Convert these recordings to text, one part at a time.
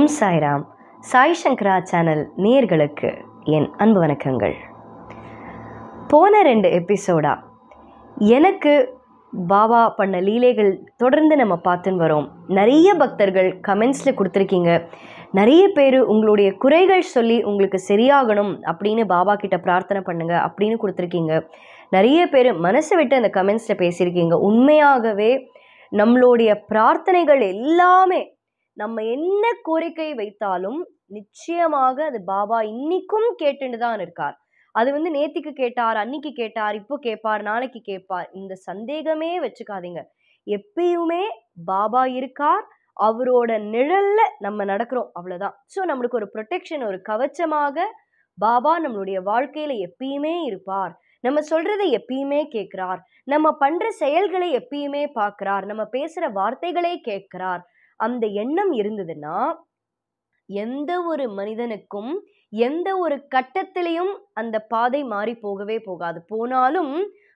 ஓம் சாய்ராம். சாய் சங்கரா channel நேயர்களுக்கு என் அன்பு வணக்கங்கள். போன 2 எபிசோடா எனக்கு பாபா பண்ண லீலைகள் தொடர்ந்து நம்ம பார்த்துன்னு வரோம். நிறைய பக்தர்கள் கமெண்ட்ஸில் கொடுத்துருக்கீங்க. நிறைய பேர் உங்களுடைய குறைகள் சொல்லி உங்களுக்கு சரியாகணும் அப்படின்னு பாபா கிட்ட பிரார்த்தனை பண்ணுங்க அப்படின்னு கொடுத்துருக்கீங்க. நிறைய பேர் மனசை விட்டு அந்த கமெண்ட்ஸில் பேசியிருக்கீங்க. உண்மையாகவே நம்மளுடைய பிரார்த்தனைகள் எல்லாமே நம்ம என்ன கோரிக்கை வைத்தாலும் நிச்சயமாக அது பாபா இன்னைக்கும் கேட்டுட்டு தான் இருக்கார். அது நேத்திக்கு கேட்டார், அன்னைக்கு கேட்டார், இப்போ கேட்பார், நாளைக்கு கேட்பார், இந்த சந்தேகமே வச்சுக்காதீங்க. எப்பயுமே பாபா இருக்கார். அவரோட நிழல்ல நம்ம நடக்கிறோம், அவ்வளவுதான். ஸோ நம்மளுக்கு ஒரு ப்ரொடெக்ஷன், ஒரு கவச்சமாக பாபா நம்மளுடைய வாழ்க்கையில எப்பயுமே இருப்பார். நம்ம சொல்றதை எப்பயுமே கேட்கிறார். நம்ம பண்ற செயல்களை எப்பயுமே பார்க்கிறார். நம்ம பேசுற வார்த்தைகளே கேட்கிறார். அந்த எண்ணம் இருந்ததுன்னா எந்த ஒரு மனிதனுக்கும் எந்த ஒரு கட்டத்திலையும் அந்த பாதை மாறி போகவே போகாது. போனாலும்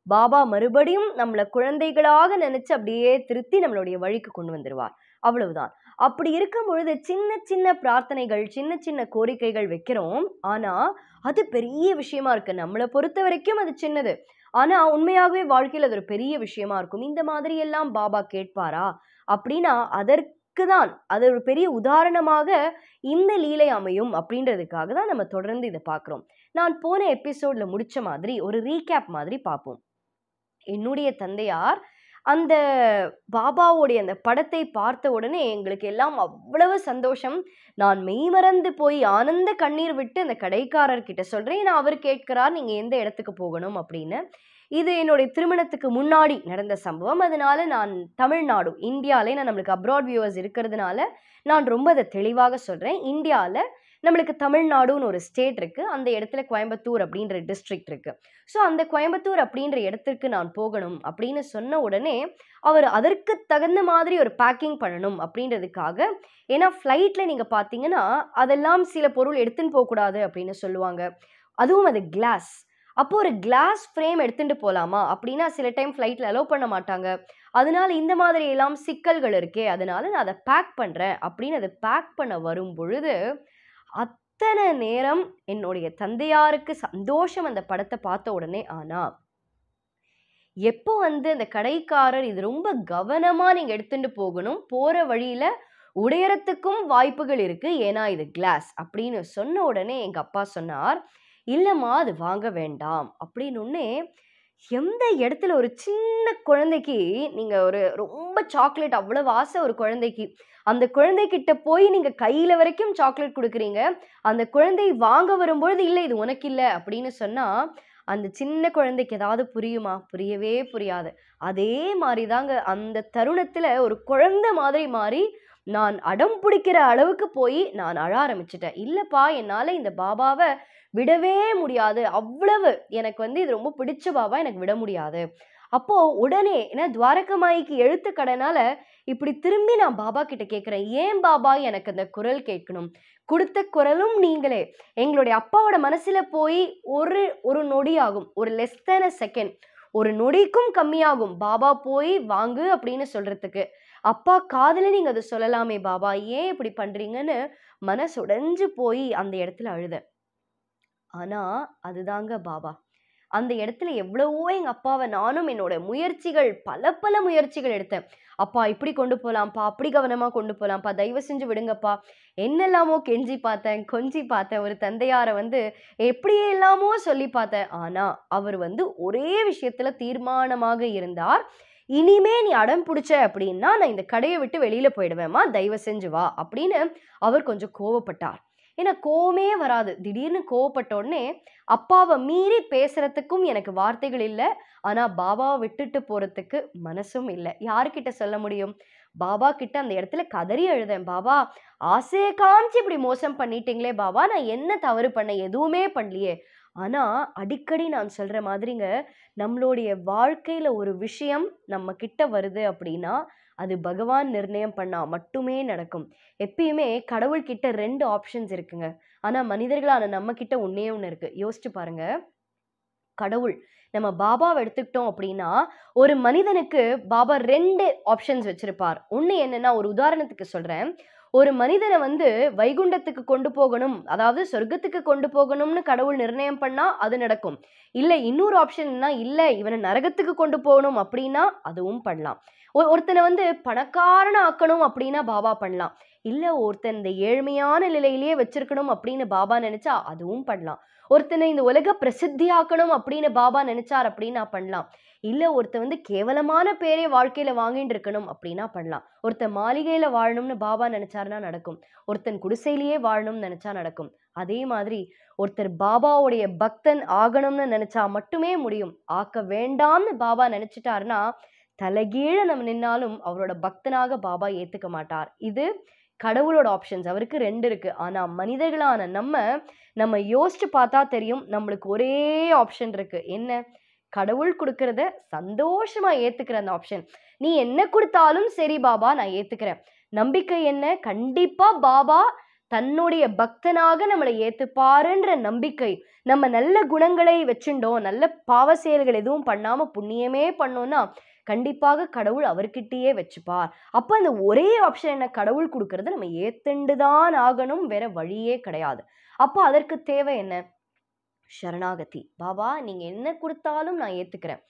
பாபா மறுபடியும் நம்மளை குழந்தைகளாக நினைச்சு அப்படியே திருத்தி நம்மளுடைய வழிக்கு கொண்டு வந்துருவார். அவ்வளவுதான். அப்படி இருக்கும் பொழுது சின்ன சின்ன பிரார்த்தனைகள், சின்ன சின்ன கோரிக்கைகள் வைக்கிறோம். ஆனா அது பெரிய விஷயமா இருக்கு. நம்மளை பொறுத்த வரைக்கும் அது சின்னது. ஆனா உண்மையாகவே வாழ்க்கையில் அது ஒரு பெரிய விஷயமா இருக்கும். இந்த மாதிரி எல்லாம் பாபா கேட்பாரா அப்படின்னா அதற்குதான் அது ஒரு பெரிய உதாரணமாக இந்த லீலை அமையும் அப்படின்றதுக்காக தான் நம்ம தொடர்ந்து இதை பார்க்குறோம். நான் போன எபிசோட்ல முடிச்ச மாதிரி ஒரு ரீகேப் மாதிரி பார்ப்போம். என்னுடைய தந்தையார் அந்த பாபாவுடைய அந்த படத்தை பார்த்த உடனே எங்களுக்கு எல்லாம் அவ்வளவு சந்தோஷம். நான் மெய்மறந்து போய் ஆனந்த கண்ணீர் விட்டு அந்த கடைக்காரர்கிட்ட சொல்றேன், நான் அவர் கேட்கிறார் நீங்க எந்த இடத்துக்கு போகணும் அப்படின்னு. இது என்னுடைய திருமணத்துக்கு முன்னாடி நடந்த சம்பவம். அதனால நான் தமிழ்நாடு, இந்தியாவிலே நான் நம்மளுக்கு அப்ராட் வியூவர்ஸ் இருக்கிறதுனால நான் ரொம்ப அதை தெளிவாக சொல்றேன். இந்தியாவில் நம்மளுக்கு தமிழ்நாடுன்னு ஒரு ஸ்டேட் இருக்கு. அந்த இடத்துல கோயம்புத்தூர் அப்படின்ற டிஸ்ட்ரிக்ட் இருக்கு. ஸோ அந்த கோயம்புத்தூர் அப்படின்ற இடத்துக்கு நான் போகணும் அப்படின்னு சொன்ன உடனே அவர் அதற்கு தகுந்த மாதிரி ஒரு பேக்கிங் பண்ணணும் அப்படின்றதுக்காக, ஏன்னா ஃப்ளைட்டில் நீங்கள் பார்த்தீங்கன்னா அதெல்லாம் சில பொருள் எடுத்துன்னு போகக்கூடாது அப்படின்னு சொல்லுவாங்க. அதுவும் அது கிளாஸ். அப்போ ஒரு கிளாஸ் ஃப்ரேம் எடுத்துட்டு போகலாமா அப்படின்னா சில டைம் ஃப்ளைட்டில் அலோவ் பண்ண மாட்டாங்க. அதனால இந்த மாதிரி எல்லாம் சிக்கல்கள் இருக்கே, அதனால நான் அதை பேக் பண்ணுறேன் அப்படின்னு அதை பேக் பண்ண வரும் பொழுது அத்தனை நேரம் என்னுடைய தந்தையாருக்கு சந்தோஷம் அந்த படத்தை பார்த்த உடனே. ஆனா எப்போ அந்த கடைக்காரர் இது ரொம்ப கவனமா நீங்க எடுத்துட்டு போகணும், போற வழியில உடையறதுக்கும் வாய்ப்புகள் இருக்கு, ஏன்னா இது கிளாஸ் அப்படின்னு சொன்ன உடனே எங்க அப்பா சொன்னார், இல்லம்மா அது வாங்க வேண்டாம் அப்படின்னு. எந்த இடத்துல ஒரு சின்ன குழந்தைக்கு நீங்க ஒரு ரொம்ப சாக்லேட் அவ்வளவு ஆசை ஒரு குழந்தைக்கு, அந்த குழந்தைகிட்ட போய் நீங்க கையில வரைக்கும் சாக்லேட் கொடுக்குறீங்க, அந்த குழந்தை வாங்க வரும்பொழுது இல்லை இது உனக்கு இல்லை அப்படின்னு சொன்னா அந்த சின்ன குழந்தைக்கு ஏதாவது புரியுமா? புரியவே புரியாது. அதே மாதிரிதாங்க அந்த தருணத்துல ஒரு குழந்தை மாதிரி மாறி நான் அடம் பிடிக்கிற அளவுக்கு போய் நான் அழ ஆரம்பிச்சிட்டேன். இல்லப்பா என்னால இந்த பாபாவை விடவே முடியாது, அவ்வளவு எனக்கு இது ரொம்ப பிடிச்ச பாபா, எனக்கு விட முடியாது. அப்போ உடனே ஏன்னா துவாரகமாயிக்கு எழுத்து கடனால இப்படி திரும்பி நான் பாபா கிட்ட கேட்கிறேன், ஏன் பாபா எனக்கு அந்த குரல் கேட்கணும்? கொடுத்த குரலும் நீங்களே. எங்களுடைய அப்பாவோட மனசுல போய் ஒரு நொடி ஆகும், ஒரு லெஸ் தேன் அ செகண்ட், ஒரு நொடிக்கும் கம்மியாகும் பாபா போய் வாங்கு அப்படின்னு சொல்றதுக்கு. அப்பா காதுல நீங்க அதை சொல்லலாமே பாபா, ஏன் இப்படி பண்றீங்கன்னு மனசுடைஞ்சு போய் அந்த இடத்துல அழுத. ஆனா அதுதாங்க பாபா. அந்த இடத்துல எவ்வளவோ எங்க அப்பாவை நானும் என்னோட முயற்சிகள் பல முயற்சிகள் எடுத்தேன். அப்பா இப்படி கொண்டு போலாம்ப்பா, அப்படி கவனமா கொண்டு போலாம்ப்பா, தயவு செஞ்சு விடுங்கப்பா, என்னெல்லாமோ கெஞ்சி பார்த்தேன், கொஞ்சி பார்த்தேன். ஒரு தந்தையாரை எப்படியே எல்லாமோ சொல்லி பார்த்தேன். ஆனா அவர் ஒரே விஷயத்துல தீர்மானமாக இருந்தார், இனிமே நீ அடம் பிடிச்ச அப்படின்னா நான் இந்த கடையை விட்டு வெளியில போயிடுவேம்மா, தயவு செஞ்சு வா அப்படின்னு அவர் கொஞ்சம் கோவப்பட்டார். ஏன்னா கோவமே வராது, திடீர்னு கோவப்பட்ட உடனே அப்பாவை மீறி பேசுறதுக்கும் எனக்கு வார்த்தைகள் இல்லை. ஆனா பாபாவை விட்டுட்டு போறதுக்கு மனசும் இல்லை. யாருக்கிட்ட சொல்ல முடியும்? பாபா கிட்ட அந்த இடத்துல கதறி எழுதேன், பாபா ஆசையை காமிச்சு இப்படி மோசம் பண்ணிட்டீங்களே பாபா, நான் என்ன தவறு பண்ண? எதுவுமே பண்ணலையே. ஆனா அடிக்கடி நான் சொல்ற மாதிரிங்க, நம்மளுடைய வாழ்க்கையில ஒரு விஷயம் நம்ம கிட்ட வருது அப்படின்னா அது பகவான் நிர்ணயம் பண்ணா மட்டுமே நடக்கும். எப்பயுமே கடவுள்கிட்ட 2 ஆப்ஷன்ஸ் இருக்குங்க. ஆனா மனிதர்களான நம்ம கிட்ட ஒன்னே ஒன்று இருக்கு. யோசிச்சு பாருங்க. கடவுள் நம்ம பாபாவை எடுத்துக்கிட்டோம் அப்படின்னா ஒரு மனிதனுக்கு பாபா 2 ஆப்ஷன்ஸ் வச்சிருப்பார். ஒன்று என்னன்னா, ஒரு உதாரணத்துக்கு சொல்றேன், ஒரு மனிதனை வந்து வைகுண்டத்துக்கு கொண்டு போகணும், அதாவது சொர்க்கத்துக்கு கொண்டு போகணும்னு கடவுள் நிர்ணயம் பண்ணா அது நடக்கும். இல்ல இன்னொரு ஆப்ஷன் என்ன, இல்ல இவனை நரகத்துக்கு கொண்டு போகணும் அப்படின்னா அதுவும் பண்ணலாம். ஒருத்தனை வந்து பணக்காரன ஆக்கணும் அப்படின்னா பாபா பண்ணலாம். இல்ல ஒருத்தன் இந்த ஏழ்மையான நிலையிலேயே வச்சிருக்கணும் அப்படின்னு பாபா நினைச்சா அதுவும் பண்ணலாம். ஒருத்தனை இந்த உலக பிரசித்தி ஆக்கணும் அப்படின்னு பாபா நினைச்சார் அப்படின்னா பண்ணலாம். இல்ல ஒருத்தன் வந்து கேவலமான பேரே வாழ்க்கையில வாங்கிட்டு இருக்கணும் அப்படின்னா பண்ணலாம். ஒருத்தன் மாளிகையில வாழணும்னு பாபா நினைச்சாருன்னா நடக்கும். ஒருத்தன் குடிசையிலேயே வாழணும்னு நினைச்சா நடக்கும். அதே மாதிரி ஒருத்தர் பாபாவுடைய பக்தன் ஆகணும்னு நினைச்சா மட்டுமே முடியும். ஆக்க வேண்டாம்னு பாபா நினைச்சிட்டாருன்னா தலைகீழ நம்ம நின்னாலும் அவரோட பக்தனாக பாபா ஏத்துக்க மாட்டார். இது கடவுளோட ஆப்ஷன்ஸ். அவருக்கு 2 இருக்கு. ஆனா மனிதர்களான நம்ம யோசிச்சு பார்த்தா தெரியும், நம்மளுக்கு ஒரே ஆப்ஷன் இருக்கு. என்ன? கடவுள் கொடுக்கறத சந்தோஷமா ஏத்துக்கிற அந்த ஆப்ஷன். நீ என்ன கொடுத்தாலும் சரி பாபா, நான் ஏத்துக்கிறேன். நம்பிக்கை என்ன? கண்டிப்பா பாபா தன்னுடைய பக்தனாக நம்மளை ஏத்துப்பாருன்ற நம்பிக்கை. நம்ம நல்ல குணங்களை வச்சுட்டோம், நல்ல பாவ செயல்கள் எதுவும் பண்ணாம புண்ணியமே பண்ணோம்னா கண்டிப்பாக கடவுள் அவர்கிட்டயே வச்சுப்பார். அப்ப அந்த ஒரே ஆப்ஷன் என்ன? கடவுள் கொடுக்கறது நம்ம ஏத்துண்டுதான் ஆகணும், வேற வழியே கிடையாது. அப்ப அதற்கு தேவை என்ன? சரணாகதி. பாபா நீங்க என்ன கொடுத்தாலும் நான் ஏத்துக்கிறேன்.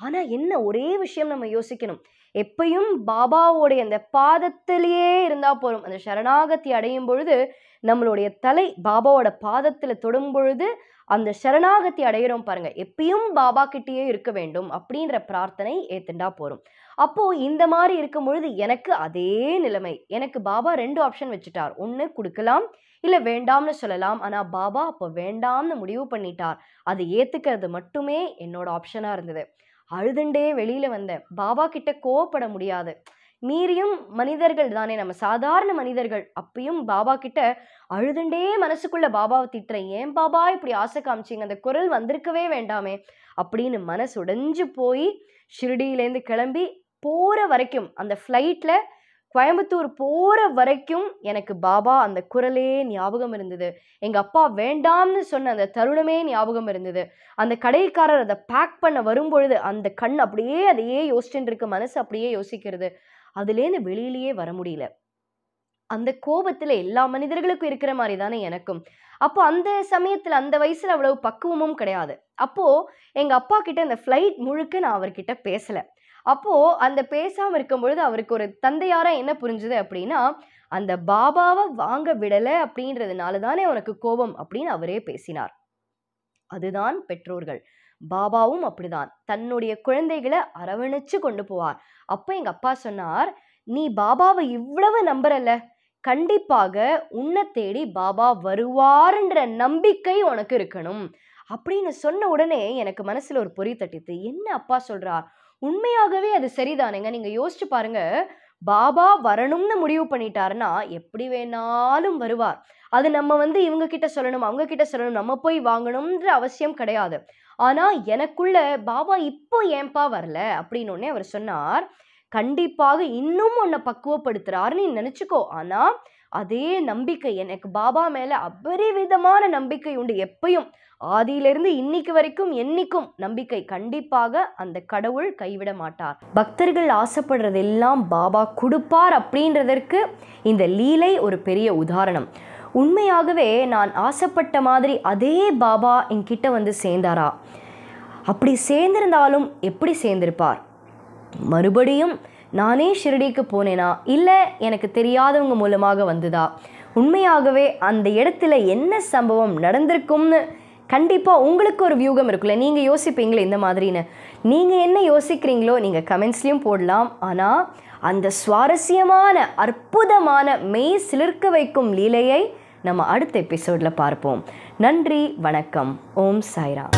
ஆனா என்ன ஒரே விஷயம் நம்ம யோசிக்கணும், எப்பயும் பாபாவோடைய அந்த பாதத்திலேயே இருந்தா போதும். அந்த சரணாகதி அடையும் பொழுது நம்மளுடைய தலை பாபாவோட பாதத்துல தொடும் பொழுது அந்த சரணாகதி அடையிறோம் பாருங்க, எப்பயும் பாபா கிட்டேயே இருக்க வேண்டும் அப்படின்ற பிரார்த்தனை ஏத்துண்டா போறோம். அப்போ இந்த மாதிரி இருக்கும் பொழுது எனக்கு அதே நிலைமை. எனக்கு பாபா 2 ஆப்ஷன் வச்சுட்டார். ஒண்ணு கொடுக்கலாம், இல்ல வேண்டாம்னு சொல்லலாம். ஆனா பாபா அப்ப வேண்டாம்னு முடிவு பண்ணிட்டார். அது ஏத்துக்கிறது மட்டுமே என்னோட ஆப்ஷனா இருந்தது. அழுதுண்டே வெளியில வந்தேன். பாபா கிட்ட கோவப்பட முடியாது. மீறியும் மனிதர்கள் தானே, நம்ம சாதாரண மனிதர்கள். அப்பயும் பாபா கிட்ட அழுதுண்டே மனசுக்குள்ள பாபாவை திட்டுறேன். ஏன் பாபா இப்படி ஆசை காமிச்சிங்க, அந்த குரல் வந்திருக்கவே வேண்டாமே அப்படின்னு மனசு உடைஞ்சு போய் ஷிரடியிலேருந்து கிளம்பி போற வரைக்கும், அந்த ஃப்ளைட்ல கோயம்புத்தூர் போற வரைக்கும் எனக்கு பாபா அந்த குரலே ஞாபகம் இருந்தது. எங்க அப்பா வேண்டாம்னு சொன்ன அந்த தருணமே ஞாபகம் இருந்தது. அந்த கடைக்காரர் அதை பேக் பண்ண வரும்பொழுது அந்த கண் அப்படியே அதையே யோசிச்சுட்டு இருக்கு, மனசு அப்படியே யோசிக்கிறது. அதுலேருந்து வெளியிலேயே வர முடியல. அந்த கோபத்துல எல்லா மனிதர்களுக்கும் இருக்கிற மாதிரி தானே எனக்கும். அப்போ அந்த சமயத்துல அந்த வயசுல அவ்வளவு பக்குவமும் கிடையாது. அப்போ எங்க அப்பா கிட்ட அந்த ஃப்ளைட் முழுக்க நான் அவர்கிட்ட பேசல. அப்போ அந்த பேசாம இருக்கும் பொழுது அவருக்கு ஒரு தந்தையாரா என்ன புரிஞ்சுது அப்படின்னா, அந்த பாபாவை வாங்க விடல அப்படின்றதுனால தானே உனக்கு கோபம் அப்படின்னு அவரே பேசினார். அதுதான் பெற்றோர்கள். பாபாவும் அப்படிதான் தன்னுடைய குழந்தைகளை அரவணைச்சு கொண்டு போவார். அப்ப எங்க அப்பா சொன்னார், நீ பாபாவை இவ்வளவு நம்புறல்ல, கண்டிப்பாக உன்னை தேடி பாபா வருவாருன்ற நம்பிக்கை உனக்கு இருக்கணும் அப்படின்னு சொன்ன உடனே எனக்கு மனசுல ஒரு பொறி தட்டித்து. என்ன அப்பா சொல்றார், உண்மையாகவே அது சரிதானேங்க. நீங்க யோசிச்சு பாருங்க, பாபா வரணும்னு முடிவு பண்ணிட்டாருன்னா எப்படி வேணாலும் வருவார். அது நம்ம இவங்க கிட்ட சொல்லணும், அவங்க கிட்ட சொல்லணும், நம்ம போய் வாங்கணும்ன்ற அவசியம் கிடையாது. ஆனா எனக்குள்ள பாபா இப்போ ஏன்பா வரல அப்படின்னு உடனே அவர் சொன்னார், கண்டிப்பாக இன்னும் உன்னை பக்குவப்படுத்துறாருன்னு நீ நினைச்சுக்கோ. ஆனா அதே நம்பிக்கை எனக்கு பாபா மேல அபரிவிதமான நம்பிக்கை உண்டு. எப்பயும் ஆதியிலிருந்து இன்னைக்கு வரைக்கும் என்னைக்கும் நம்பிக்கை. கண்டிப்பாக அந்த கடவுள் கைவிட மாட்டார். பக்தர்கள் ஆசைப்படுறதெல்லாம் பாபா கொடுப்பார் அப்படின்றதற்கு இந்த லீலை ஒரு பெரிய உதாரணம். உண்மையாகவே நான் ஆசைப்பட்ட மாதிரி அதே பாபா என்கிட்ட சேர்ந்தாரா? அப்படி சேர்ந்திருந்தாலும் எப்படி சேர்ந்திருப்பார்? மறுபடியும் நானே ஷிரடிக்கு போனேனா, இல்லை எனக்கு தெரியாதவங்க மூலமாக வந்துதா? உண்மையாகவே அந்த இடத்துல என்ன சம்பவம் நடந்திருக்கும்னு கண்டிப்பாக உங்களுக்கு ஒரு வியூகம் இருக்குல்ல. நீங்கள் யோசிப்பீங்களே இந்த மாதிரின்னு. நீங்கள் என்ன யோசிக்கிறீங்களோ நீங்கள் கமெண்ட்ஸ்லையும் போடலாம். ஆனால் அந்த சுவாரஸ்யமான அற்புதமான மெய் சிலிர்க்க வைக்கும் லீலையை நம்ம அடுத்த எபிசோடில் பார்ப்போம். நன்றி, வணக்கம். ஓம் சாய்ராம்.